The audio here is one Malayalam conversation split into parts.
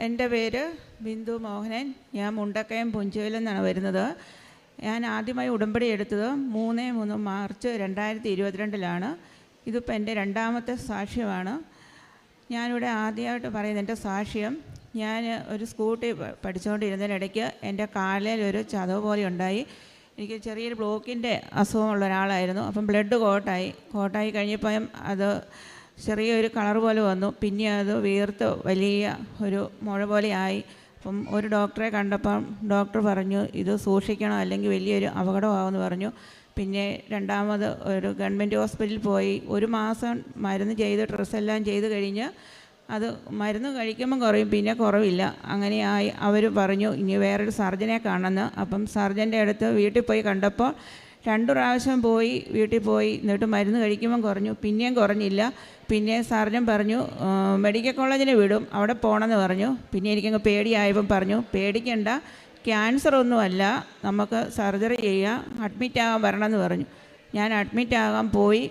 എൻ്റെ പേര് ബിന്ദു മോഹനൻ. ഞാൻ മുണ്ടക്കയം പുഞ്ചയിൽ നിന്നാണ് വരുന്നത്. ഞാൻ ആദ്യമായി ഉടമ്പടി എടുത്തത് 3 മാർച്ച് 2022 ഇതിപ്പോൾ എൻ്റെ രണ്ടാമത്തെ സാക്ഷ്യമാണ്. ഞാനിവിടെ ആദ്യമായിട്ട് പറയുന്നത് എൻ്റെ സാക്ഷ്യം. ഞാൻ ഒരു സ്കൂട്ടി പഠിച്ചുകൊണ്ടിരുന്നതിനിടയ്ക്ക് എൻ്റെ കാലിൽ ഒരു ചതവ് പോലെ ഉണ്ടായി. എനിക്ക് ചെറിയൊരു ബ്ലോക്കിൻ്റെ അസുഖമുള്ള ഒരാളായിരുന്നു. അപ്പം ബ്ലഡ് കോട്ടായി കഴിഞ്ഞപ്പം അത് ചെറിയൊരു കളർ പോലെ വന്നു. പിന്നെ അത് വീർത്ത് വലിയ ഒരു മുഴ പോലെ ആയി. അപ്പം ഒരു ഡോക്ടറെ കണ്ടപ്പം ഡോക്ടർ പറഞ്ഞു ഇത് സൂക്ഷിക്കണം, അല്ലെങ്കിൽ വലിയൊരു അപകടമാകുമെന്ന് പറഞ്ഞു. പിന്നെ രണ്ടാമത് ഒരു ഗവൺമെൻറ് ഹോസ്പിറ്റലിൽ പോയി 1 മാസം മരുന്ന് ചെയ്ത് ഡ്രസ്സെല്ലാം ചെയ്ത് കഴിഞ്ഞ് അത് മരുന്ന് കഴിക്കുമ്പം കുറയും, പിന്നെ കുറവില്ല. അങ്ങനെയായി അവർ പറഞ്ഞു ഇനി വേറൊരു സർജനെ കാണുമെന്ന്. അപ്പം സർജൻ്റെ അടുത്ത് വീട്ടിൽ പോയി കണ്ടപ്പോൾ 2 പ്രാവശ്യം പോയി വീട്ടിൽ പോയി, എന്നിട്ട് മരുന്ന് കഴിക്കുമ്പം കുറഞ്ഞു, പിന്നെയും കുറഞ്ഞില്ല. പിന്നെ സർജൻ പറഞ്ഞു മെഡിക്കൽ കോളേജിന് വിടും, അവിടെ പോകണമെന്ന് പറഞ്ഞു. പിന്നെ എനിക്കങ്ങ് പേടിയായപ്പം പറഞ്ഞു പേടിക്കണ്ട, ക്യാൻസറൊന്നുമല്ല, നമുക്ക് സർജറി ചെയ്യാം, അഡ്മിറ്റാകാൻ വരണമെന്ന് പറഞ്ഞു. ഞാൻ അഡ്മിറ്റാകാൻ പോയി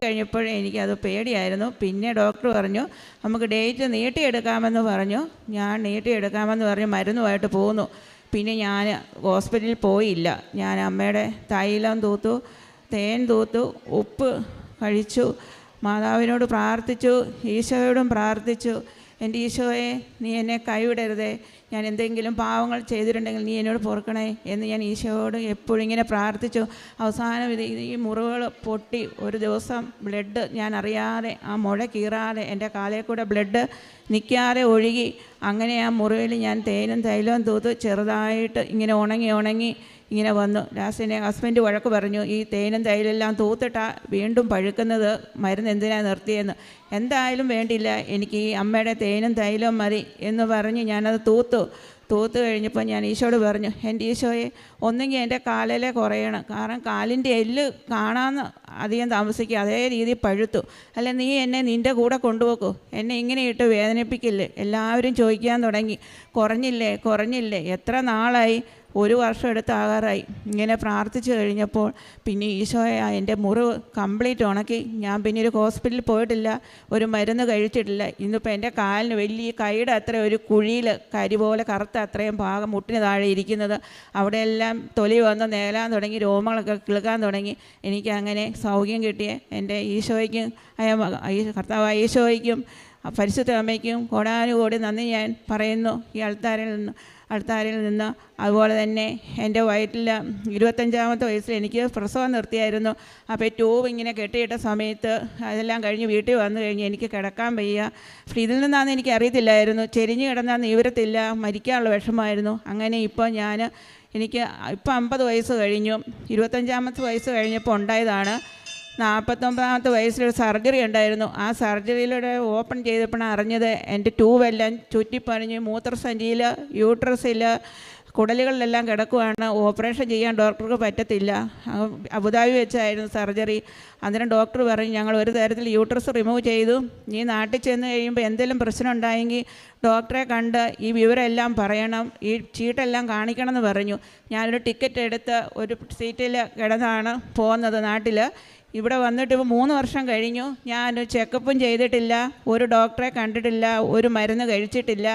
കഴിഞ്ഞപ്പോഴേ എനിക്കത് പേടിയായിരുന്നു. പിന്നെ ഡോക്ടർ പറഞ്ഞു നമുക്ക് ഡേറ്റ് നീട്ടിയെടുക്കാമെന്ന് പറഞ്ഞു. ഞാൻ നീട്ടിയെടുക്കാമെന്ന് പറഞ്ഞ് മരുന്നുമായിട്ട് പോന്നു. പിന്നെ ഞാൻ ഹോസ്പിറ്റലിൽ പോയില്ല. ഞാൻ അമ്മയുടെ തൈലം തൂത്തു, തേൻ തൂത്തു, ഉപ്പ് കഴിച്ചു, മാതാവിനോട് പ്രാർത്ഥിച്ചു, ഈശോയോടും പ്രാർത്ഥിച്ചു. എൻ്റെ ഈശോയെ നീ എന്നെ കൈവിടരുതേ, ഞാൻ എന്തെങ്കിലും പാവങ്ങൾ ചെയ്തിട്ടുണ്ടെങ്കിൽ നീ എന്നോട് പൊറുക്കണേ എന്ന് ഞാൻ ഈശോയോട് എപ്പോഴും ഇങ്ങനെ പ്രാർത്ഥിച്ചു. അവസാനം ഈ മുറിവുകൾ പൊട്ടി ഒരു ദിവസം ബ്ലഡ് ഞാൻ അറിയാതെ ആ മുഴ കീറാതെ എൻ്റെ കാലിൽ കൂടെ ബ്ലഡ് നിൽക്കാതെ ഒഴുകി. അങ്ങനെ ആ മുറിവിൽ ഞാൻ തേനും തൈലവും തൂത്ത് ചെറുതായിട്ട് ഇങ്ങനെ ഉണങ്ങി ഇങ്ങനെ വന്നു. ലാസ്റ്റ് എൻ്റെ ഹസ്ബൻഡ് വഴക്ക് പറഞ്ഞു ഈ തേനും തൈലെല്ലാം തൂത്തിട്ടാ വീണ്ടും പഴുക്കുന്നത്, മരുന്ന് എന്തിനാ നിർത്തിയെന്ന്. എന്തായാലും വേണ്ടില്ല, എനിക്ക് ഈ അമ്മയുടെ തേനും തൈലവും മതി എന്ന് പറഞ്ഞ് ഞാനത് തൂത്ത് കഴിഞ്ഞപ്പോൾ ഞാൻ ഈശോയോട് പറഞ്ഞു എൻ്റെ ഈശോയെ ഒന്നെങ്കിൽ എൻ്റെ കാലിലെ കുറയണം, കാരണം കാലിൻ്റെ എല്ല് കാണാമെന്ന് അധികം താമസിക്കുക, അതേ രീതിയിൽ പഴുത്തു. അല്ല നീ എന്നെ നിൻ്റെ കൂടെ കൊണ്ടുപോക്കൂ, എന്നെ ഇങ്ങനെ ഇട്ട് വേദനിപ്പിക്കില്ലേ. എല്ലാവരും ചോദിക്കാൻ തുടങ്ങി കുറഞ്ഞില്ലേ, എത്ര നാളായി, 1 വർഷം എടുത്താകാറായി. ഇങ്ങനെ പ്രാർത്ഥിച്ചു കഴിഞ്ഞപ്പോൾ പിന്നെ ഈശോയെ എൻ്റെ മുറിവ് കംപ്ലീറ്റ് ഉണക്കി. ഞാൻ പിന്നെ ഒരു ഹോസ്പിറ്റലിൽ പോയിട്ടില്ല, ഒരു മരുന്ന് കഴിച്ചിട്ടില്ല. ഇന്നിപ്പോൾ എൻ്റെ കാലിന് വലിയ കൈയുടെ അത്ര ഒരു കുഴിയിൽ കരി പോലെ കറുത്ത അത്രയും ഭാഗം മുട്ടിന് താഴെ ഇരിക്കുന്നത്, അവിടെയെല്ലാം തൊലി വന്ന് നേലാൻ തുടങ്ങി, രോമങ്ങളൊക്കെ കിളുക്കാൻ തുടങ്ങി. എനിക്ക് അങ്ങനെ സൗഖ്യം കിട്ടിയ എൻ്റെ ഈശോയ്ക്കും കർത്താവായ ഈശോയ്ക്കും പരിശുദ്ധ അമ്മയ്ക്കും കോടാനുകോടി നന്ദി ഞാൻ പറയുന്നു ഈ അൾത്താരിൽ നിന്ന്. അതുപോലെ തന്നെ എൻ്റെ വയറ്റിൽ 25ാമത്തെ വയസ്സിൽ എനിക്ക് പ്രസവം നിർത്തിയായിരുന്നു. അപ്പോൾ ട്യൂബ് ഇങ്ങനെ കെട്ടിയിട്ട സമയത്ത് അതെല്ലാം കഴിഞ്ഞ് വീട്ടിൽ വന്നു കഴിഞ്ഞ് എനിക്ക് കിടക്കാൻ വയ്യ. ഇതിൽ നിന്നാണെന്ന് എനിക്ക് അറിയത്തില്ലായിരുന്നു, ചെരിഞ്ഞ് കിടന്നാൽ നീവരത്തില്ല, മരിക്കാനുള്ള വിഷമമായിരുന്നു. അങ്ങനെ ഇപ്പോൾ എനിക്ക് 50 വയസ്സ് കഴിഞ്ഞു. 25ാമത്തെ വയസ്സ് കഴിഞ്ഞപ്പോൾ ഉണ്ടായതാണ്. 49ാമത്തെ വയസ്സിലൊരു സർജറി ഉണ്ടായിരുന്നു. ആ സർജറിയിലൂടെ ഓപ്പൺ ചെയ്തപ്പോഴാണ് അറിഞ്ഞത് എൻ്റെ ട്യൂബെല്ലാം ചുറ്റിപ്പണിഞ്ഞ് മൂത്രസഞ്ചിയിൽ യൂട്രസിൽ കുടലുകളിലെല്ലാം കിടക്കുകയാണ്. ഓപ്പറേഷൻ ചെയ്യാൻ ഡോക്ടർക്ക് പറ്റത്തില്ല. അബുദാബി വെച്ചായിരുന്നു സർജറി. അന്നേരം ഡോക്ടർ പറഞ്ഞു ഞങ്ങൾ ഒരു തരത്തിൽ യൂട്രസ് റിമൂവ് ചെയ്തു, നീ നാട്ടിൽ ചെന്ന് കഴിയുമ്പോൾ എന്തെങ്കിലും പ്രശ്നം ഉണ്ടായെങ്കിൽ ഡോക്ടറെ കണ്ട് ഈ വിവരമെല്ലാം പറയണം, ഈ ചീട്ടെല്ലാം കാണിക്കണമെന്ന് പറഞ്ഞു. ഞാനൊരു ടിക്കറ്റ് എടുത്ത് ഒരു സീറ്റിൽ കിടന്നാണ് പോകുന്നത് നാട്ടിൽ. ഇവിടെ വന്നിട്ട് ഇപ്പോൾ 3 വർഷം കഴിഞ്ഞു. ഞാൻ ചെക്കപ്പും ചെയ്തിട്ടില്ല, ഒരു ഡോക്ടറെ കണ്ടിട്ടില്ല, ഒരു മരുന്ന് കഴിച്ചിട്ടില്ല.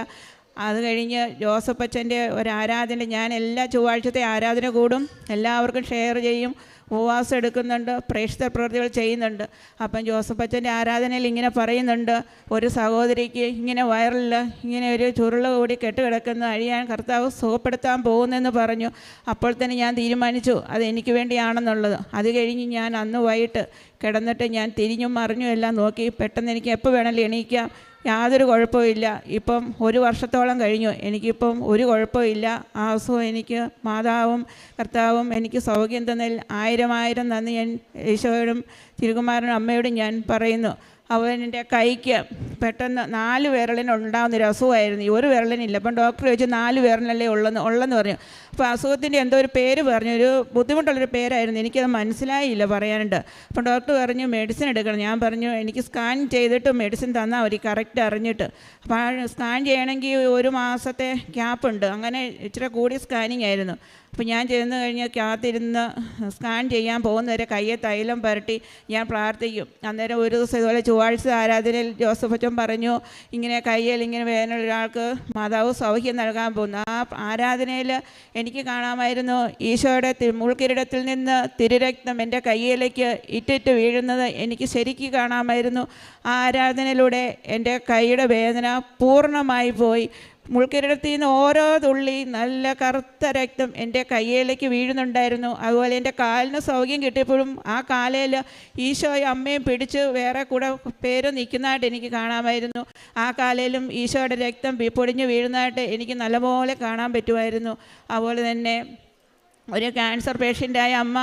അത് കഴിഞ്ഞ് ജോസഫ് അച്ഛൻ്റെ ഒരു ആരാധന, ഞാൻ എല്ലാ ചൊവ്വാഴ്ചത്തെ ആരാധന കൂടും, എല്ലാവർക്കും ഷെയർ ചെയ്യും, ഉപവാസം എടുക്കുന്നുണ്ട്, പ്രേക്ഷിത പ്രവൃത്തികൾ ചെയ്യുന്നുണ്ട്. അപ്പം ജോസഫ് അച്ഛൻ്റെ ആരാധനയിൽ ഇങ്ങനെ പറയുന്നുണ്ട്, ഒരു സഹോദരിക്ക് ഇങ്ങനെ വയറിൽ ഇങ്ങനെ ഒരു ചുരുള കൂടി കെട്ടുകിടക്കുന്ന അഴിയാൻ കർത്താവ് സുഖപ്പെടുത്താൻ പോകുന്നെന്ന് പറഞ്ഞു. അപ്പോൾ തന്നെ ഞാൻ തീരുമാനിച്ചു അത് എനിക്ക് വേണ്ടിയാണെന്നുള്ളത്. അത് കഴിഞ്ഞ് ഞാൻ അന്ന് വൈകിട്ട് കിടന്നിട്ട് ഞാൻ തിരിഞ്ഞും മറിഞ്ഞും എല്ലാം നോക്കി. പെട്ടെന്ന് എനിക്ക് എപ്പോൾ വേണമെങ്കിലും എണീക്കാം, യാതൊരു കുഴപ്പമില്ല. ഇപ്പം 1 വർഷത്തോളം കഴിഞ്ഞു, എനിക്കിപ്പം ഒരു കുഴപ്പമില്ല. ആ അസുഖം എനിക്ക് മാതാവും കർത്താവും എനിക്ക് സൗഖ്യം തന്നതിൽ 1000 നന്ദി ഞാൻ ഈശോയോടും തിരുകുമാരനും അമ്മയോടും ഞാൻ പറയുന്നു. അവൻ്റെ കൈക്ക് പെട്ടെന്ന് 4 വിരലിനുണ്ടാകുന്നൊരു അസുഖമായിരുന്നു, ഒരു വിരലിനില്ല. അപ്പം ഡോക്ടർ ചോദിച്ചു 4 വിരലല്ലേ ഉള്ളെന്ന് പറഞ്ഞു. അപ്പോൾ അസുഖത്തിൻ്റെ എന്തോ ഒരു പേര് പറഞ്ഞു, ഒരു ബുദ്ധിമുട്ടുള്ളൊരു പേരായിരുന്നു, എനിക്കത് മനസ്സിലായില്ല പറയാനുണ്ട്. അപ്പം ഡോക്ടർ പറഞ്ഞു മെഡിസിൻ എടുക്കണം. ഞാൻ പറഞ്ഞു എനിക്ക് സ്കാൻ ചെയ്തിട്ട് മെഡിസിൻ തന്നാൽ മതി കറക്റ്റ് അറിഞ്ഞിട്ട്. അപ്പോൾ ആ സ്കാൻ ചെയ്യണമെങ്കിൽ 1 മാസത്തെ ക്യാപ്പുണ്ട്, അങ്ങനെ ഇച്ചിരി കൂടി സ്കാനിങ് ആയിരുന്നു. അപ്പോൾ ഞാൻ ചെന്ന് കഴിഞ്ഞ് കാത്തിരുന്ന് സ്കാൻ ചെയ്യാൻ പോകുന്നവരെ കയ്യെ തൈലം പുരട്ടി ഞാൻ പ്രാർത്ഥിക്കും. അന്നേരം ഒരു ദിവസം ഇതുപോലെ ചൊവ്വാഴ്ച ആരാധനയിൽ ജോസഫ് അച്ഛൻ പറഞ്ഞു, ഇങ്ങനെ കയ്യിൽ ഇങ്ങനെ വേദന ഒരാൾക്ക് മാതാവ് സൗഖ്യം നൽകാൻ പോകുന്നു. ആ ആരാധനയിൽ എനിക്ക് കാണാമായിരുന്നു ഈശോയുടെ മുൾക്കിരീടത്തിൽ നിന്ന് തിരുരക്തം എൻ്റെ കയ്യിലേക്ക് ഇറ്റിറ്റ് വീഴുന്നത് എനിക്ക് ശരിക്കും കാണാമായിരുന്നു. ആ ആരാധനയിലൂടെ എൻ്റെ കൈയുടെ വേദന പൂർണ്ണമായി പോയി. മുൾക്കിരീടത്തിൽ നിന്ന് ഓരോ തുള്ളി നല്ല കറുത്ത രക്തം എൻ്റെ കയ്യിലേക്ക് വീഴുന്നുണ്ടായിരുന്നു. അതുപോലെ എൻ്റെ കാലിന് സൗഖ്യം കിട്ടിയപ്പോഴും ആ കാലയിൽ ഈശോയും അമ്മയും പിടിച്ച് വേറെ കൂടെ പേര് നിൽക്കുന്നതായിട്ട് എനിക്ക് കാണാമായിരുന്നു. ആ കാലയിലും ഈശോയുടെ രക്തം പൊടിഞ്ഞ് വീഴുന്നതായിട്ട് എനിക്ക് നല്ലപോലെ കാണാൻ പറ്റുമായിരുന്നു. അതുപോലെ തന്നെ ഒരു ക്യാൻസർ പേഷ്യൻ്റായ അമ്മ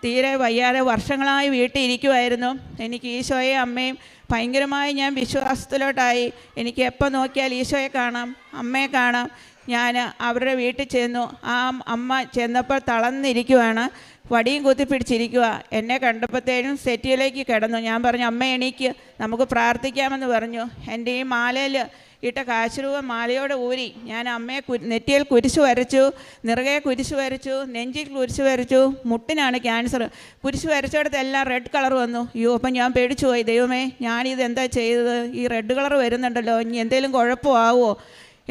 തീരെ വയ്യാതെ വർഷങ്ങളായി വീട്ടിൽ ഇരിക്കുമായിരുന്നു. എനിക്ക് ഈശോയും അമ്മയും ഭയങ്കരമായി ഞാൻ വിശ്വാസത്തിലോട്ടായി. എനിക്ക് എപ്പോൾ നോക്കിയാൽ ഈശോയെ കാണാം, അമ്മയെ കാണാം. ഞാൻ അവരുടെ വീട്ടിൽ ചെന്നു. ആ അമ്മ ചെന്നപ്പോൾ തളർന്നിരിക്കുവാണ്, വടിയും കുത്തിപ്പിടിച്ചിരിക്കുക. എന്നെ കണ്ടപ്പോഴത്തേനും സെറ്റിയിലേക്ക് കിടന്നു. ഞാൻ പറഞ്ഞു, അമ്മ എണീക്ക്, നമുക്ക് പ്രാർത്ഥിക്കാമെന്ന് പറഞ്ഞു. എൻ്റെ ഈ മാലയിൽ ഇട്ട കാശുരൂപ മാലയോടെ ഊരി ഞാൻ അമ്മയെ നെറ്റിയിൽ കുരിശ് വരച്ചു, നിറകെ കുരിശ് വരച്ചു, നെഞ്ചിൽ കുരിശ് വരച്ചു. മുട്ടിനാണ് ക്യാൻസർ. കുരിശ് വരച്ചിടത്തെല്ലാം റെഡ് കളർ വന്നു. അയ്യോ, അപ്പം ഞാൻ പേടിച്ചു പോയി. ദൈവമേ, ഞാനിത് എന്താ ചെയ്തത്? ഈ റെഡ് കളർ വരുന്നുണ്ടല്ലോ, ഇനി എന്തെങ്കിലും കുഴപ്പമാവോ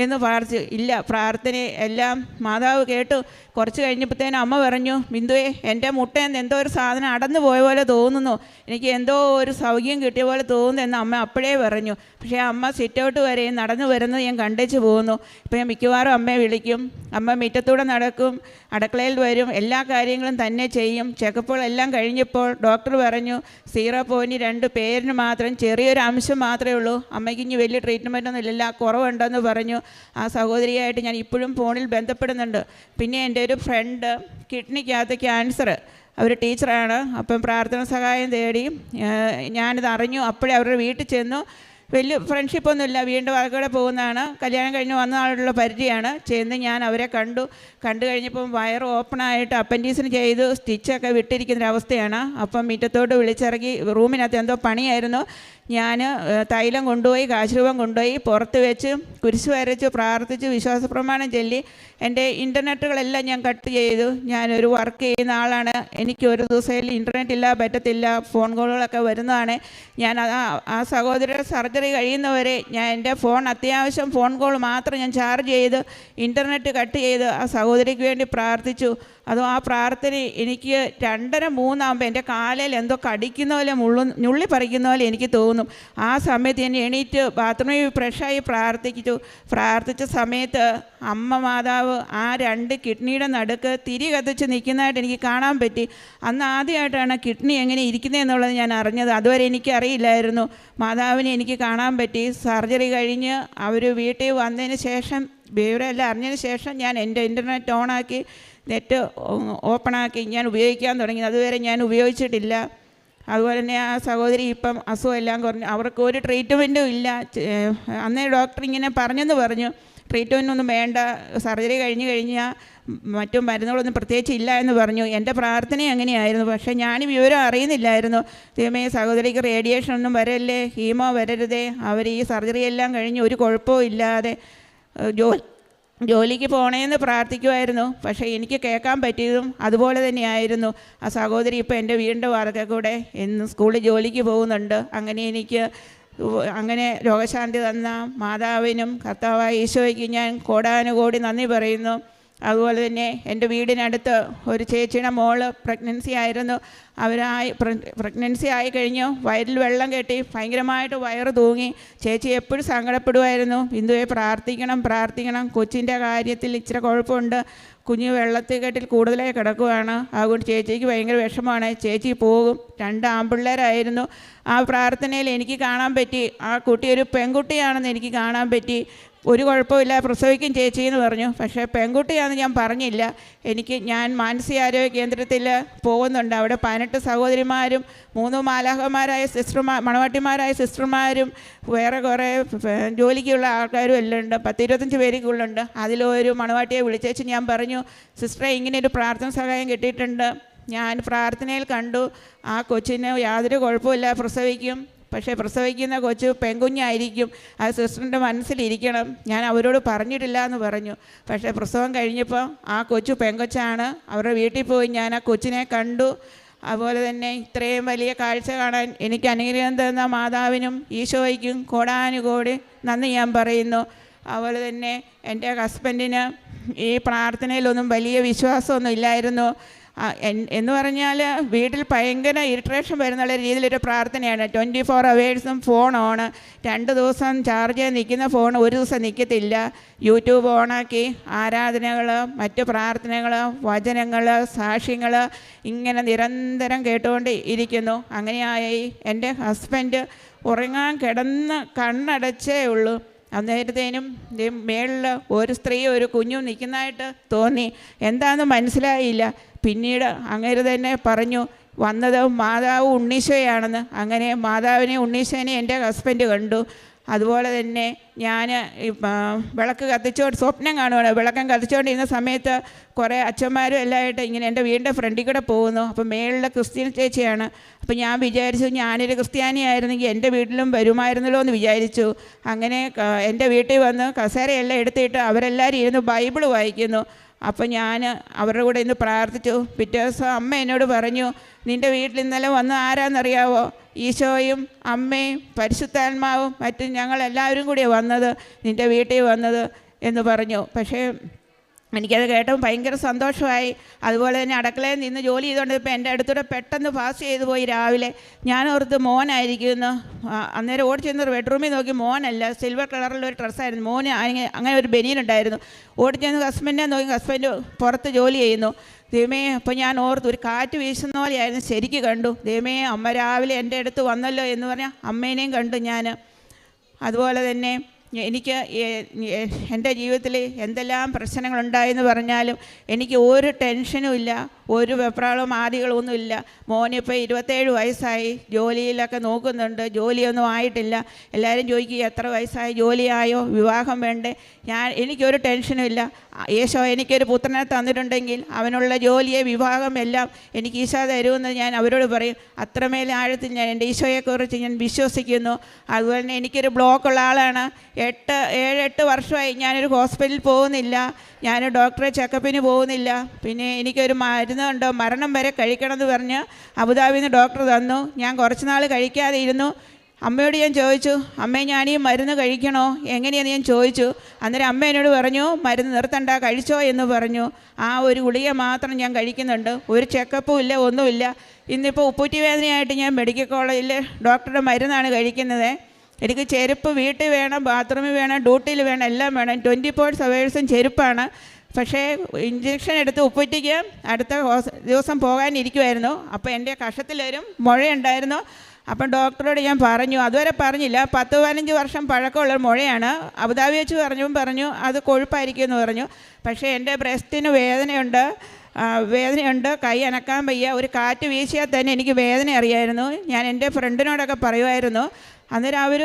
എന്ന് പ്രാർത്ഥിച്ചു. ഇല്ല, പ്രാർത്ഥന എല്ലാം മാതാവ് കേട്ടു. കുറച്ച് കഴിഞ്ഞപ്പോഴത്തേനും അമ്മ പറഞ്ഞു, ബിന്ദുവേ, എൻ്റെ മുട്ടയെന്ന് എന്തോ ഒരു സാധനം അടന്നു പോയ പോലെ തോന്നുന്നു, എനിക്ക് എന്തോ ഒരു സൗഖ്യം കിട്ടിയ പോലെ തോന്നുന്നു എന്ന് അമ്മ അപ്പോഴേ പറഞ്ഞു. പക്ഷേ അമ്മ സിറ്റൗട്ട് വരെ നടന്നു വരുന്നത് ഞാൻ കണ്ടേച്ച് പോകുന്നു. ഇപ്പം ഞാൻ മിക്കവാറും അമ്മയെ വിളിക്കും. അമ്മ മുറ്റത്തൂടെ നടക്കും, അടുക്കളയിൽ വരും, എല്ലാ കാര്യങ്ങളും തന്നെ ചെയ്യും. ചെക്കപ്പുകളെല്ലാം കഴിഞ്ഞപ്പോൾ ഡോക്ടർ പറഞ്ഞു 0.2 പേരിന് മാത്രം ചെറിയൊരു അംശം മാത്രമേ ഉള്ളൂ, അമ്മയ്ക്ക് ഇനി വലിയ ട്രീറ്റ്മെൻറ്റൊന്നും ഇല്ല, കുറവുണ്ടെന്ന് പറഞ്ഞു. ആ സഹോദരിയായിട്ട് ഞാൻ ഇപ്പോഴും ഫോണിൽ ബന്ധപ്പെടുന്നുണ്ട്. പിന്നെ എൻ്റെ ഒരു ഫ്രണ്ട് കിഡ്നിക്കകത്ത് ക്യാൻസർ, അവർ ടീച്ചറാണ്. അപ്പം പ്രാർത്ഥന സഹായം തേടി ഞാനിത് അറിഞ്ഞു. അപ്പോഴേ അവരുടെ വീട്ടിൽ ചെന്നു. വലിയ ഫ്രണ്ട്ഷിപ്പൊന്നുമില്ല, വീണ്ടും വാർക്കടെ പോകുന്നതാണ്, കല്യാണം കഴിഞ്ഞ് വന്ന ആളുള്ള പരിചയമാണ്. ചെന്ന് ഞാൻ അവരെ കണ്ടു കഴിഞ്ഞപ്പം വയറ് ഓപ്പണായിട്ട് അപ്പൻഡീസിന് ചെയ്ത് സ്റ്റിച്ചൊക്കെ വിട്ടിരിക്കുന്നൊരവസ്ഥയാണ്. അപ്പം മുറ്റത്തോട്ട് വിളിച്ചിറങ്ങി, റൂമിനകത്ത് എന്തോ പണിയായിരുന്നു. ഞാൻ തൈലം കൊണ്ടുപോയി, കാശുരൂപം കൊണ്ടുപോയി പുറത്ത് വെച്ച് കുരിശ് വരച്ച് പ്രാർത്ഥിച്ച് വിശ്വാസ പ്രമാണം ചൊല്ലി എൻ്റെ ഇൻ്റർനെറ്റുകളെല്ലാം ഞാൻ കട്ട് ചെയ്തു. ഞാനൊരു വർക്ക് ചെയ്യുന്ന ആളാണ്, എനിക്ക് ഒരു ദിവസം ഇൻ്റർനെറ്റ് ഇല്ലാതെ പറ്റത്തില്ല, ഫോൺ കോളുകളൊക്കെ വരുന്നതാണ്. ഞാൻ ആ സഹോദരിയുടെ സർജറി കഴിയുന്നവരെ ഞാൻ എൻ്റെ ഫോൺ അത്യാവശ്യം ഫോൺ കോൾ മാത്രം ഞാൻ ചാർജ് ചെയ്ത് ഇൻ്റർനെറ്റ് കട്ട് ചെയ്ത് ആ സഹോദരിക്ക് വേണ്ടി പ്രാർത്ഥിച്ചു. അതോ ആ പ്രാർത്ഥന എനിക്ക് 2:30 എൻ്റെ കാലിൽ എന്തോ കടിക്കുന്ന പോലെ ഞുള്ളി പറിക്കുന്ന പോലെ എനിക്ക് തോന്നും. ആ സമയത്ത് ഞാൻ എണീറ്റ് ബാത്റൂമിൽ ഫ്രഷായി പ്രാർത്ഥിച്ച സമയത്ത് അമ്മ മാതാവ് ആ 2 കിഡ്നിയുടെ നടുക്ക് തിരി കത്തിച്ച് നിൽക്കുന്നതായിട്ട് എനിക്ക് കാണാൻ പറ്റി. അന്ന് ആദ്യമായിട്ടാണ് കിഡ്നി എങ്ങനെ ഇരിക്കുന്നതെന്നുള്ളത് ഞാൻ അറിഞ്ഞത്. അതുവരെ എനിക്കറിയില്ലായിരുന്നു. മാതാവിനെ എനിക്ക് കാണാൻ പറ്റി. സർജറി കഴിഞ്ഞ് അവർ വീട്ടിൽ വന്നതിന് ശേഷം, വിവരമെല്ലാം അറിഞ്ഞതിന് ശേഷം ഞാൻ എൻ്റെ ഇൻ്റർനെറ്റ് ഓണാക്കി നെറ്റ് ഓപ്പണാക്കി ഞാൻ ഉപയോഗിക്കാൻ തുടങ്ങി. അതുവരെ ഞാൻ ഉപയോഗിച്ചിട്ടില്ല. അതുപോലെ തന്നെ ആ സഹോദരി ഇപ്പം അസുഖമെല്ലാം കുറഞ്ഞു, അവർക്ക് ഒരു ട്രീറ്റ്മെൻറ്റും ഇല്ല. അന്നേ ഡോക്ടർ ഇങ്ങനെ പറഞ്ഞു ട്രീറ്റ്മെൻറ്റൊന്നും വേണ്ട, സർജറി കഴിഞ്ഞാൽ മറ്റു മരുന്നുകളൊന്നും പ്രത്യേകിച്ച് ഇല്ല എന്ന് പറഞ്ഞു. എൻ്റെ പ്രാർത്ഥന അങ്ങനെയായിരുന്നു. പക്ഷേ ഞാൻ വിവരം അറിയുന്നില്ലായിരുന്നു. ദൈവമേ, സഹോദരിക്ക് റേഡിയേഷനൊന്നും വരല്ലേ, ഹീമോ വരരുതേ, അവർ ഈ സർജറിയെല്ലാം കഴിഞ്ഞ് ഒരു കുഴപ്പവും ഇല്ലാതെ ജോലിക്ക് പോകണേന്ന് പ്രാർത്ഥിക്കുമായിരുന്നു. പക്ഷേ എനിക്ക് കേൾക്കാൻ പറ്റിയതും അതുപോലെ തന്നെയായിരുന്നു. ആ സഹോദരി ഇപ്പോൾ എൻ്റെ വീടിൻ്റെ വാതിൽക്കൽ കൂടെ എന്നും സ്കൂളിൽ ജോലിക്ക് പോകുന്നുണ്ട്. അങ്ങനെ രോഗശാന്തി തന്ന മാതാവിനും കർത്താവായ ഈശോയ്ക്ക് ഞാൻ കോടാനുകോടി നന്ദി പറയുന്നു. അതുപോലെ തന്നെ എൻ്റെ വീടിനടുത്ത് ഒരു ചേച്ചിയുടെ മോള് പ്രഗ്നൻസി ആയിരുന്നു. പ്രഗ്നൻസി ആയി കഴിഞ്ഞു, വയറിൽ വെള്ളം കെട്ടി ഭയങ്കരമായിട്ട് വയറ് തൂങ്ങി. ചേച്ചി എപ്പോഴും സങ്കടപ്പെടുമായിരുന്നു, ബിന്ദുവെ പ്രാർത്ഥിക്കണം, കൊച്ചിൻ്റെ കാര്യത്തിൽ ഇച്ചിരി കുഴപ്പമുണ്ട്, കുഞ്ഞ് വെള്ളത്തിൽ കെട്ടിൽ കൂടുതലായി കിടക്കുകയാണ്, അതുകൊണ്ട് ചേച്ചിക്ക് ഭയങ്കര വിഷമമാണ്, ചേച്ചി പോകും. 2 ആൺപിള്ളേരായിരുന്നു. ആ പ്രാർത്ഥനയിൽ എനിക്ക് കാണാൻ പറ്റി ആ കുട്ടി ഒരു പെൺകുട്ടിയാണെന്ന് എനിക്ക് കാണാൻ പറ്റി. ഒരു കുഴപ്പമില്ല, പ്രസവിക്കും ചേച്ചി എന്ന് പറഞ്ഞു. പക്ഷേ പെൺകുട്ടിയാണെന്ന് ഞാൻ പറഞ്ഞില്ല. ഞാൻ മാനസികാരോഗ്യ കേന്ദ്രത്തിൽ പോകുന്നുണ്ട്. അവിടെ 18 സഹോദരിമാരും 3 മാലാഖമാരായ മണവാട്ടിമാരായ സിസ്റ്റർമാരും വേറെ കുറേ ജോലിക്കുള്ള ആൾക്കാരും എല്ലാം ഉണ്ട്. 10-25 പേരൊക്കെയുള്ളുണ്ട്. അതിലൊരു മണവാട്ടിയെ വിളിച്ചേച്ച് ഞാൻ പറഞ്ഞു, സിസ്റ്ററെ, ഇങ്ങനെ ഒരു പ്രാർത്ഥന സഹായം കിട്ടിയിട്ടുണ്ട്, ഞാൻ പ്രാർത്ഥനയിൽ കണ്ടു, ആ കൊച്ചിന് യാതൊരു കുഴപ്പമില്ല, പ്രസവിക്കും. പക്ഷേ പ്രസവിക്കുന്ന കൊച്ച് പെൺകുഞ്ഞായിരിക്കും, അത് സിസ്റ്ററിൻ്റെ മനസ്സിലിരിക്കണം, ഞാൻ അവരോട് പറഞ്ഞിട്ടില്ല എന്ന് പറഞ്ഞു. പക്ഷേ പ്രസവം കഴിഞ്ഞപ്പോൾ ആ കൊച്ചു പെൺകൊച്ചാണ്. അവരുടെ വീട്ടിൽ പോയി ഞാൻ ആ കൊച്ചിനെ കണ്ടു. അതുപോലെ തന്നെ ഇത്രയും വലിയ കാഴ്ച കാണാൻ എനിക്ക് അനുഗ്രഹം തന്ന മാതാവിനും ഈശോയ്ക്കും കോടാനുകോടി നന്ദി ഞാൻ പറയുന്നു. അതുപോലെ തന്നെ എൻ്റെ ഹസ്ബൻഡിന് ഈ പ്രാർത്ഥനയിലൊന്നും വലിയ വിശ്വാസമൊന്നും ഇല്ലായിരുന്നു. എന്ന് പറഞ്ഞാൽ വീട്ടിൽ ഭയങ്കര ഇറിറ്റേഷൻ വരുന്നുള്ള രീതിയിലൊരു പ്രാർത്ഥനയാണ്. 24 hours ഫോൺ ഓണ്. 2 ദിവസം ചാർജ് ചെയ്ത് നിൽക്കുന്ന ഫോൺ ഒരു ദിവസം നിൽക്കത്തില്ല. യൂട്യൂബ് ഓണാക്കി ആരാധനകൾ, മറ്റ് പ്രാർത്ഥനകൾ, വചനങ്ങൾ, സാക്ഷ്യങ്ങൾ ഇങ്ങനെ നിരന്തരം കേട്ടുകൊണ്ട് ഇരിക്കുന്നു. അങ്ങനെയായി എൻ്റെ ഹസ്ബൻഡ് ഉറങ്ങാൻ കിടന്ന് കണ്ണടച്ചേ ഉള്ളൂ. അന്നേരത്തേനും മേളിൽ ഒരു സ്ത്രീ ഒരു കുഞ്ഞും നിൽക്കുന്നതായിട്ട് തോന്നി. എന്താണെന്ന് മനസ്സിലായില്ല. പിന്നീട് അങ്ങേര് തന്നെ പറഞ്ഞു വന്നത് മാതാവ് ഉണ്ണീശോയാണെന്ന്. അങ്ങനെ മാതാവിനെ ഉണ്ണീശോനെ എൻ്റെ ഹസ്ബൻഡ് കണ്ടു. അതുപോലെ തന്നെ ഞാൻ വിളക്ക് കത്തിച്ചോണ്ട് സ്വപ്നം കാണുകയാണ്. വിളക്കം കത്തിച്ചുകൊണ്ടിരുന്ന സമയത്ത് കുറേ അച്ഛന്മാരും എല്ലാമായിട്ട് ഇങ്ങനെ എൻ്റെ വീടിൻ്റെ ഫ്രണ്ടിൽ കൂടെ പോകുന്നു. അപ്പോൾ മേളിലെ ക്രിസ്ത്യൻ ചേച്ചിയാണ്. അപ്പോൾ ഞാൻ വിചാരിച്ചു ഞാനൊരു ക്രിസ്ത്യാനിയായിരുന്നെങ്കിൽ എൻ്റെ വീട്ടിലും വരുമായിരുന്നല്ലോ എന്ന് വിചാരിച്ചു. അങ്ങനെ എൻ്റെ വീട്ടിൽ വന്ന് കസേരയെല്ലാം എടുത്തിട്ട് അവരെല്ലാവരും ഇരുന്ന് ബൈബിൾ വായിക്കുന്നു. അപ്പോൾ ഞാൻ അവരുടെ കൂടെ ഇന്ന് പ്രാർത്ഥിച്ചു. പിറ്റേ ദിവസം അമ്മ എന്നോട് പറഞ്ഞു, നിൻ്റെ വീട്ടിൽ ഇന്നലെ വന്ന് ആരാന്നറിയാവോ? ഈശോയും അമ്മയും പരിശുദ്ധാത്മാവും മറ്റും ഞങ്ങളെല്ലാവരും കൂടിയാണ് വന്നത്, നിൻ്റെ വീട്ടിൽ വന്നത് എന്ന് പറഞ്ഞു. പക്ഷേ എനിക്കത് കേട്ടപ്പോൾ ഭയങ്കര സന്തോഷമായി. അതുപോലെ തന്നെ അടുക്കളയിൽ നിന്ന് ജോലി ചെയ്തുകൊണ്ട് ഇപ്പോൾ എൻ്റെ അടുത്തൂടെ പെട്ടെന്ന് പാസ് ചെയ്തു പോയി രാവിലെ. ഞാനോർത്ത് മോനായിരിക്കുമെന്ന്. അന്നേരം ഓടി ചെന്ന് ബെഡ്റൂമിൽ നോക്കി മോനല്ല, സിൽവർ കളറിലൊരു ഡ്രസ്സായിരുന്നു. മോന് അങ്ങനെ ഒരു ബനിയനുണ്ടായിരുന്നു. ഓടി ചെന്ന് ഹസ്ബൻഡിനെ നോക്കി, ഹസ്ബൻഡ് പുറത്ത് ജോലി ചെയ്യുന്നു. ദൈവമേ, അപ്പോൾ ഞാൻ ഓർത്തു ഒരു കാറ്റ് വീശുന്ന പോലെയായിരുന്നു. ശരിക്ക് കണ്ടു. ദൈവമേ, അമ്മ രാവിലെ എൻ്റെ അടുത്ത് വന്നല്ലോ എന്ന് പറഞ്ഞാൽ അമ്മേനെയും കണ്ടു ഞാൻ. അതുപോലെ തന്നെ എനിക്ക് എൻ്റെ ജീവിതത്തിൽ എന്തെല്ലാം പ്രശ്നങ്ങളുണ്ടായെന്ന് പറഞ്ഞാലും എനിക്ക് ഒരു ടെൻഷനും ഇല്ല, ഒരു വെപ്രാളവും ആദികളൊന്നുമില്ല. മോനിപ്പോൾ 27 വയസ്സായി, ജോലിയിലൊക്കെ നോക്കുന്നുണ്ട്, ജോലിയൊന്നും ആയിട്ടില്ല. എല്ലാവരും ചോദിക്കുക എത്ര വയസ്സായി, ജോലിയായോ, വിവാഹം വേണ്ടേ? എനിക്കൊരു ടെൻഷനും ഇല്ല. ഈശോ എനിക്കൊരു പുത്രനെ തന്നിട്ടുണ്ടെങ്കിൽ അവനുള്ള ജോലിയെ വിവാഹം എല്ലാം എനിക്ക് ഈശോ തരുമെന്ന് ഞാൻ അവരോട് പറയും. അത്രമേൽ ആഴത്തിൽ ഞാൻ എൻ്റെ ഈശോയെക്കുറിച്ച് ഞാൻ വിശ്വസിക്കുന്നു. അതുപോലെ തന്നെ എനിക്കൊരു ബ്ലോക്കുള്ള ആളാണ്. 7-8 വർഷമായി ഞാനൊരു ഹോസ്പിറ്റലിൽ പോകുന്നില്ല, ഞാൻ ഡോക്ടറെ ചെക്കപ്പിന് പോകുന്നില്ല. പിന്നെ എനിക്കൊരു മരുന്നുണ്ടോ, മരണം വരെ കഴിക്കണമെന്ന് പറഞ്ഞ് അബുദാബിയിൽ നിന്ന് ഡോക്ടർ തന്നു. ഞാൻ കുറച്ച് നാൾ കഴിക്കാതെ ഇരുന്നു. അമ്മയോട് ഞാൻ ചോദിച്ചു, അമ്മേ ഞാൻ ഈ മരുന്ന് കഴിക്കണോ, എങ്ങനെയാണെന്ന് ഞാൻ ചോദിച്ചു. അന്നേരം അമ്മ എന്നോട് പറഞ്ഞു മരുന്ന് നിർത്തണ്ട, കഴിച്ചോ എന്ന് പറഞ്ഞു. ആ ഒരു ഗുളിക മാത്രം ഞാൻ കഴിക്കുന്നുണ്ട്, ഒരു ചെക്കപ്പും ഇല്ല, ഒന്നുമില്ല. ഇന്നിപ്പോൾ ഉപ്പൂറ്റി വേദനയായിട്ട് ഞാൻ മെഡിക്കൽ കോളേജിൽ ഡോക്ടറുടെ മരുന്നാണ് കഴിക്കുന്നത്. എനിക്ക് ചെരുപ്പ് വീട്ടിൽ വേണം, ബാത്റൂമിൽ വേണം, ഡ്യൂട്ടിയിൽ വേണം, എല്ലാം വേണം. 24 hours ചെരുപ്പാണ്. പക്ഷേ ഇഞ്ചക്ഷൻ എടുത്ത് ഉപ്പൂറ്റിക്ക് അടുത്ത ദിവസം പോകാനിരിക്കുമായിരുന്നു. അപ്പോൾ എൻ്റെ കഷത്തിലൊരു മുഴയുണ്ടായിരുന്നു. അപ്പം ഡോക്ടറോട് ഞാൻ പറഞ്ഞു, അതുവരെ പറഞ്ഞില്ല, 10-15 വർഷം പഴക്കമുള്ള മുഴയാണ്. അബുദാബി വെച്ച് പറഞ്ഞു അത് കൊഴുപ്പായിരിക്കും എന്ന് പറഞ്ഞു. പക്ഷേ എൻ്റെ ബ്രസ്റ്റിന് വേദനയുണ്ട്, കൈ അനക്കാൻ വയ്യ. ഒരു കാറ്റ് വീശിയാൽ തന്നെ എനിക്ക് വേദന അറിയായിരുന്നു. ഞാൻ എൻ്റെ ഫ്രണ്ടിനോടൊക്കെ പറയുമായിരുന്നു. അന്നേരം അവർ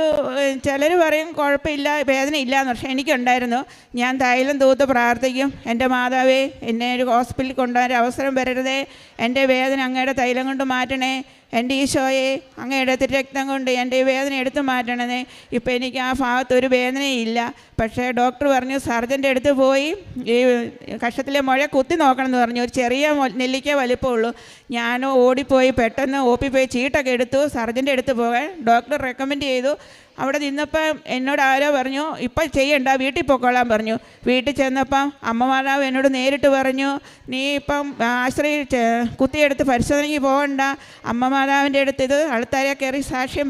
ചിലർ പറയും കുഴപ്പമില്ല, വേദന ഇല്ലയെന്ന്. പക്ഷേ എനിക്കുണ്ടായിരുന്നു. ഞാൻ തൈലം തൂത്ത് പ്രാർത്ഥിക്കും, എൻ്റെ മാതാവേ എന്നെ ഒരു ഹോസ്പിറ്റലിൽ കൊണ്ടുപോകാൻ അവസരം വരരുതേ, എൻ്റെ വേദന അങ്ങയുടെ തൈലം കൊണ്ട് മാറ്റണേ, എൻ്റെ ഈശോയെ അങ്ങയുടെ രക്തം കൊണ്ട് എൻ്റെ ഈ വേദന എടുത്തു മാറ്റണേ. ഇപ്പോൾ എനിക്ക് ആ ഭാഗത്തൊരു വേദനയില്ല. പക്ഷേ ഡോക്ടർ പറഞ്ഞു സർജൻ്റെ അടുത്ത് പോയി ഈ കഷത്തിലെ മുഴ കുത്തി നോക്കണമെന്ന് പറഞ്ഞു. ഒരു ചെറിയ നെല്ലിക്ക വലിപ്പമുള്ളൂ. ഞാൻ ഓടിപ്പോയി പെട്ടെന്ന് OP പോയി ചീട്ടൊക്കെ എടുത്തു. സർജൻ്റെ അടുത്ത് പോകാൻ ഡോക്ടർ റെക്കമെൻഡ് ചെയ്തു. അവിടെ നിന്നപ്പം എന്നോട് ആരോ പറഞ്ഞു ഇപ്പം ചെയ്യണ്ട, വീട്ടിൽ പോയിക്കൊള്ളാൻ പറഞ്ഞു. വീട്ടിൽ ചെന്നപ്പം അമ്മ മാതാവ് എന്നോട് നേരിട്ട് പറഞ്ഞു, നീ ഇപ്പം ആശ്രയി കുത്തിയെടുത്ത് പരിശോധനയ്ക്ക് പോകണ്ട, അമ്മ മാതാവിൻ്റെ അടുത്ത് ഇത് ആൾക്കാരെ കയറി സാക്ഷ്യം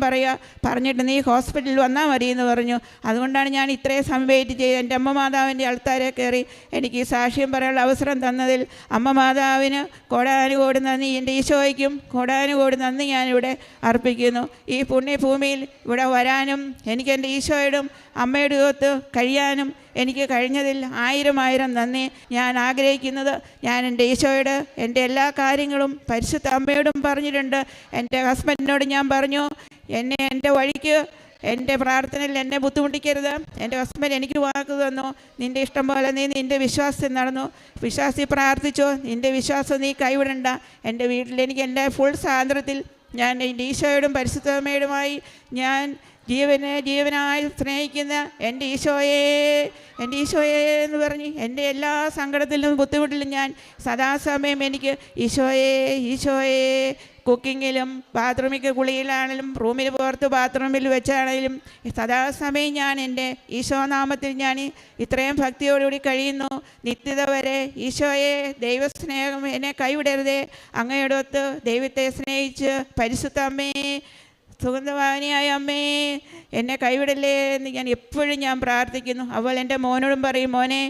പറഞ്ഞിട്ട് നീ ഹോസ്പിറ്റലിൽ വന്നാൽ മതി എന്ന് പറഞ്ഞു. അതുകൊണ്ടാണ് ഞാൻ ഇത്രയും സമയം വെയിറ്റ് ചെയ്ത് എൻ്റെ അമ്മ മാതാവിൻ്റെ ആൾക്കാരെ കയറി എനിക്ക് ഈ സാക്ഷ്യം പറയാനുള്ള അവസരം തന്നതിൽ അമ്മ മാതാവിന് കോടാനുകോടി നന്ദി, എൻ്റെ ഈശോയ്ക്കും കോടാനുകോടി നന്ദി ഞാനിവിടെ അർപ്പിക്കുന്നു. ഈ പുണ്യഭൂമിയിൽ ഇവിടെ വരാനും എനിക്ക് എൻ്റെ ഈശോയോടും അമ്മയുടെ ഒത്ത് കഴിയാനും എനിക്ക് കഴിഞ്ഞതിൽ 1000 നന്ദി ഞാൻ ആഗ്രഹിക്കുന്നത്. ഞാൻ എൻ്റെ ഈശോയോട് എൻ്റെ എല്ലാ കാര്യങ്ങളും പരിശുദ്ധ അമ്മയോടും പറഞ്ഞിട്ടുണ്ട്. എൻ്റെ ഹസ്ബൻഡിനോട് ഞാൻ പറഞ്ഞു, എന്നെ എൻ്റെ വഴിക്ക് എൻ്റെ പ്രാർത്ഥനയിൽ എന്നെ ബുദ്ധിമുട്ടിക്കരുത്. എൻ്റെ ഹസ്ബൻഡ് എനിക്ക് വാക്ക് തന്നു, നിൻ്റെ ഇഷ്ടം പോലെ നീ നിൻ്റെ വിശ്വാസത്തിൽ നടന്നു, വിശ്വാസി പ്രാർത്ഥിച്ചോ, നിൻ്റെ വിശ്വാസം നീ കൈവിടണ്ട. എൻ്റെ വീട്ടിൽ എനിക്ക് എൻ്റെ ഫുൾ സ്വാതന്ത്ര്യത്തിൽ ഞാൻ എൻ്റെ ഈശോയോടും പരിശുദ്ധ അമ്മയോടുമായി ഞാൻ ജീവനായി സ്നേഹിക്കുന്ന എൻ്റെ ഈശോയെ, എൻ്റെ ഈശോയെ എന്ന് പറഞ്ഞ് എൻ്റെ എല്ലാ സങ്കടത്തിലും ബുദ്ധിമുട്ടിലും ഞാൻ സദാസമയം എനിക്ക് ഈശോയെ ഈശോയെ, കുക്കിങ്ങിലും ബാത്റൂമിൽ കുളിയിലാണെങ്കിലും റൂമിൽ പുറത്ത് ബാത്റൂമിൽ വെച്ചാണെങ്കിലും സദാസമയം ഞാൻ എൻ്റെ ഈശോനാമത്തിൽ ഞാൻ ഇത്രയും ഭക്തിയോടുകൂടി കഴിയുന്നു നിത്യത വരെ. ഈശോയെ, ദൈവസ്നേഹം എന്നെ കൈവിടരുതേ. അങ്ങയോടൊത്ത് ദൈവത്തെ സ്നേഹിച്ച് പരിശുദ്ധ അമ്മേ, സുഗന്ധവാനിയായ അമ്മേ, എന്നെ കൈവിടല്ലേ എന്ന് ഞാൻ എപ്പോഴും പ്രാർത്ഥിക്കുന്നു. അതുപോലെ എൻ്റെ മോനോടും പറയും, മോനെ,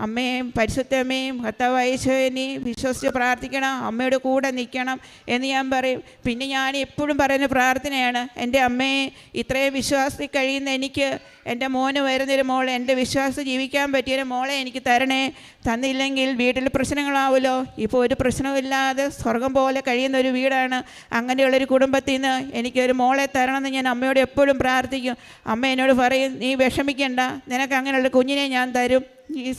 അമ്മയും പരിശുദ്ധമ്മയും കർത്താവായ ഈശോയെ നീ വിശ്വസിച്ച് പ്രാർത്ഥിക്കണം, അമ്മയുടെ കൂടെ നിൽക്കണം എന്ന് ഞാൻ പറയും. പിന്നെ ഞാൻ എപ്പോഴും പറയുന്ന പ്രാർത്ഥനയാണ്, എൻ്റെ അമ്മയെ, ഇത്രയും വിശ്വാസത്തിൽ കഴിയുന്ന എനിക്ക് എൻ്റെ മോന് വരുന്നൊരു മോളെ, എൻ്റെ വിശ്വാസം ജീവിക്കാൻ പറ്റിയൊരു മോളെ എനിക്ക് തരണേ. തന്നില്ലെങ്കിൽ വീട്ടിൽ പ്രശ്നങ്ങളാവുമല്ലോ. ഇപ്പോൾ ഒരു പ്രശ്നമില്ലാതെ സ്വർഗം പോലെ കഴിയുന്ന ഒരു വീടാണ്. അങ്ങനെയുള്ളൊരു കുടുംബത്തിൽ നിന്ന് എനിക്കൊരു മോളെ തരണമെന്ന് ഞാൻ അമ്മയോട് എപ്പോഴും പ്രാർത്ഥിക്കും. അമ്മ എന്നോട് പറയും, നീ വിഷമിക്കണ്ട, നിനക്ക് അങ്ങനെയുള്ള കുഞ്ഞിനെ ഞാൻ തരും. നീ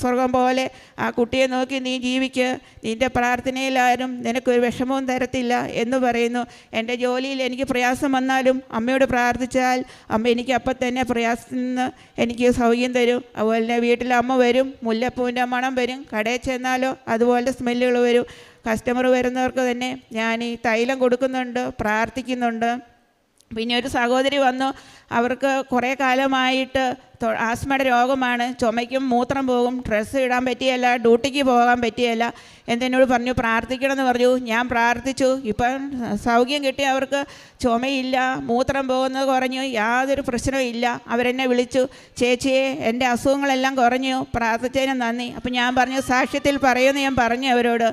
സ്വർഗം പോലെ ആ കുട്ടിയെ നോക്കി നീ ജീവിക്ക്, നിൻ്റെ പ്രാർത്ഥനയിലാരും നിനക്കൊരു വിഷമവും തരത്തില്ല എന്ന് പറയുന്നു. എൻ്റെ ജോലിയിൽ എനിക്ക് പ്രയാസം വന്നാലും അമ്മയോട് പ്രാർത്ഥിച്ചാൽ അമ്മ എനിക്ക് അപ്പം തന്നെ പ്രയാസത്തിൽ നിന്ന് എനിക്ക് സൗഖ്യം തരും. അതുപോലെ തന്നെ വീട്ടിൽ അമ്മ വരും, മുല്ലപ്പൂവിൻ്റെ മണം വരും. കടയിൽ ചെന്നാലോ അതുപോലെ സ്മെല്ലുകൾ വരും. കസ്റ്റമർ വരുന്നവർക്ക് തന്നെ ഞാൻ ഈ തൈലം കൊടുക്കുന്നുണ്ട്, പ്രാർത്ഥിക്കുന്നുണ്ട്. പിന്നെ ഒരു സഹോദരി വന്നു, അവർക്ക് കുറേ കാലമായിട്ട് ആസ്മയുടെ രോഗമാണ്. ചുമയ്ക്കും, മൂത്രം പോകും, ഡ്രസ്സ് ഇടാൻ പറ്റിയല്ല, ഡ്യൂട്ടിക്ക് പോകാൻ പറ്റിയല്ല. എന്നോട് പറഞ്ഞു പ്രാർത്ഥിക്കണമെന്ന് പറഞ്ഞു. ഞാൻ പ്രാർത്ഥിച്ചു. ഇപ്പം സൗഖ്യം കിട്ടി, അവർക്ക് ചുമയില്ല, മൂത്രം പോകുന്നത് കുറഞ്ഞു, യാതൊരു പ്രശ്നവും ഇല്ല. അവരെന്നെ വിളിച്ചു, ചേച്ചിയെ, എൻ്റെ അസുഖങ്ങളെല്ലാം കുറഞ്ഞു, പ്രാർത്ഥിച്ചതിന് നന്ദി. അപ്പം ഞാൻ പറഞ്ഞു, സാക്ഷ്യത്തിൽ പറയുമെന്ന് ഞാൻ പറഞ്ഞു അവരോട്.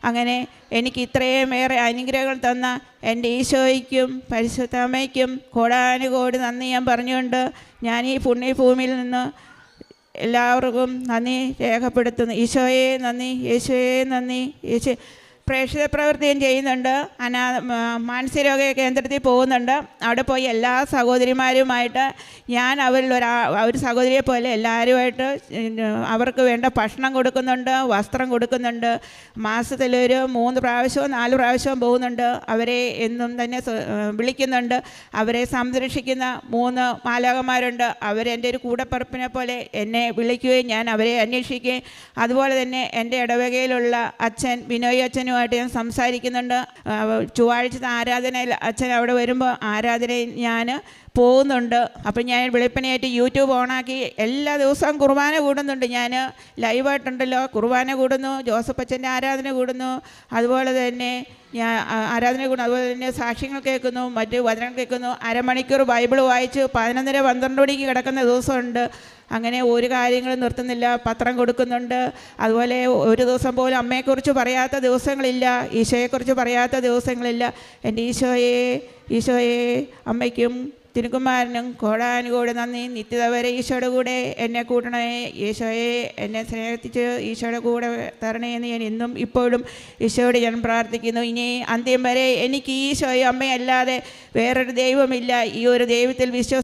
അങ്ങനെ എനിക്ക് ഇത്രയും ഏറെ അനുഗ്രഹങ്ങൾ തന്ന എൻ്റെ ഈശോയ്ക്കും പരിശുദ്ധ അമ്മയ്ക്കും കോടാനുകോടി നന്ദി ഞാൻ പറഞ്ഞുകൊണ്ട് ഞാൻ ഈ പുണ്യഭൂമിയിൽ നിന്ന് എല്ലാവർക്കും നന്ദി രേഖപ്പെടുത്തുന്നു. ഈശോയെ നന്ദി, യേശുവേ നന്ദി. യേശു പ്രേക്ഷിത പ്രവൃത്തിയും ചെയ്യുന്നുണ്ട്. മാനസികരോഗ കേന്ദ്രത്തിൽ പോകുന്നുണ്ട്. അവിടെ പോയി എല്ലാ സഹോദരിമാരുമായിട്ട് ഞാൻ ഒരു സഹോദരിയെ പോലെ എല്ലാവരുമായിട്ട് അവർക്ക് വേണ്ട ഭക്ഷണം കൊടുക്കുന്നുണ്ട്, വസ്ത്രം കൊടുക്കുന്നുണ്ട്. മാസത്തിലൊരു 3 പ്രാവശ്യവും 4 പ്രാവശ്യവും പോകുന്നുണ്ട്. അവരെ എന്നും തന്നെ വിളിക്കുന്നുണ്ട്. അവരെ സംരക്ഷിക്കുന്ന 3 മാലാഖമാരുണ്ട്. അവരെൻ്റെ ഒരു കൂടപ്പറപ്പിനെ പോലെ എന്നെ വിളിക്കുകയും ഞാൻ അവരെ അന്വേഷിക്കുകയും, അതുപോലെ തന്നെ എൻ്റെ ഇടവകയിലുള്ള അച്ഛൻ ബിനോയ് അച്ഛനുമായിട്ട് ഞാൻ സംസാരിക്കുന്നുണ്ട്. ചൊവ്വാഴ്ചത്തെ ആരാധനയിൽ അച്ഛൻ അവിടെ വരുമ്പോൾ ആരാധനയിൽ ഞാൻ പോകുന്നുണ്ട്. അപ്പം ഞാൻ വെളുപ്പിനെയായിട്ട് യൂട്യൂബ് ഓണാക്കി എല്ലാ ദിവസവും കുർബാന കൂടുന്നുണ്ട്. ഞാൻ ലൈവായിട്ടുണ്ടല്ലോ, കുർബാന കൂടുന്നു, ജോസഫ് അച്ഛൻ്റെ ആരാധന കൂടുന്നു, അതുപോലെ തന്നെ ഞാൻ ആരാധന കൂടുന്നു, അതുപോലെ തന്നെ സാക്ഷ്യങ്ങൾ കേൾക്കുന്നു, മറ്റ് വചനം കേൾക്കുന്നു. അരമണിക്കൂർ ബൈബിൾ വായിച്ച് 11:12 മണിക്ക് കിടക്കുന്ന ദിവസമുണ്ട്. അങ്ങനെ ഒരു കാര്യങ്ങളും നിർത്തുന്നില്ല. പത്രം കൊടുക്കുന്നുണ്ട്. അതുപോലെ ഒരു ദിവസം പോലും അമ്മയെക്കുറിച്ച് പറയാത്ത ദിവസങ്ങളില്ല, ഈശോയെക്കുറിച്ച് പറയാത്ത ദിവസങ്ങളില്ല. എൻ്റെ ഈശോയെ അമ്മയ്ക്കും തിരുക്കുമാരനും കോടാനുകോടി നന്ദി. നിത്യത വരെ ഈശോയുടെ കൂടെ എന്നെ കൂട്ടണേ. ഈശോയെ, എന്നെ സ്നേഹിച്ച് ഈശോയുടെ കൂടെ തരണേ എന്ന് ഞാൻ ഇന്നും ഇപ്പോഴും ഈശോയോട് ഞാൻ പ്രാർത്ഥിക്കുന്നു. ഇനി അന്ത്യം വരെ എനിക്ക് ഈശോയും അമ്മയല്ലാതെ വേറൊരു ദൈവമില്ല. ഈ ഒരു ദൈവത്തിൽ